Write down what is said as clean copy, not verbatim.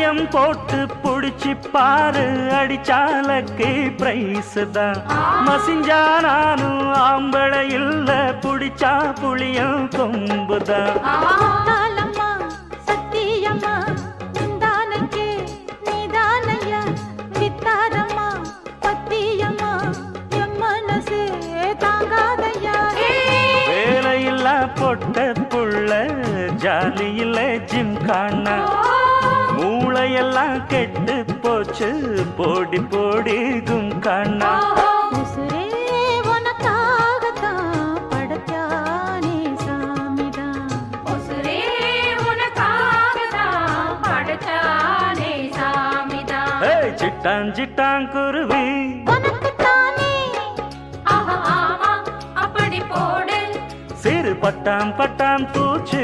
பந்தயம் போட்டு புடிச்சு பாரு, அடிச்சாலக்கு பிரைஸ் தான். மசிஞ்சா நானும் ஆம்பளை இல்ல, புடிச்சா புளியும் கொம்புதான். வேலையில்லா பொட்ட புள்ள, ஜாலியில ஜிம்கானா, மூளையெல்லாம் கெட்டு போச்சு, போடி போடி கும்கானா. சிட்டான் சிட்டான் குருவி சிறு பட்டாம் பட்டாம் பூச்சு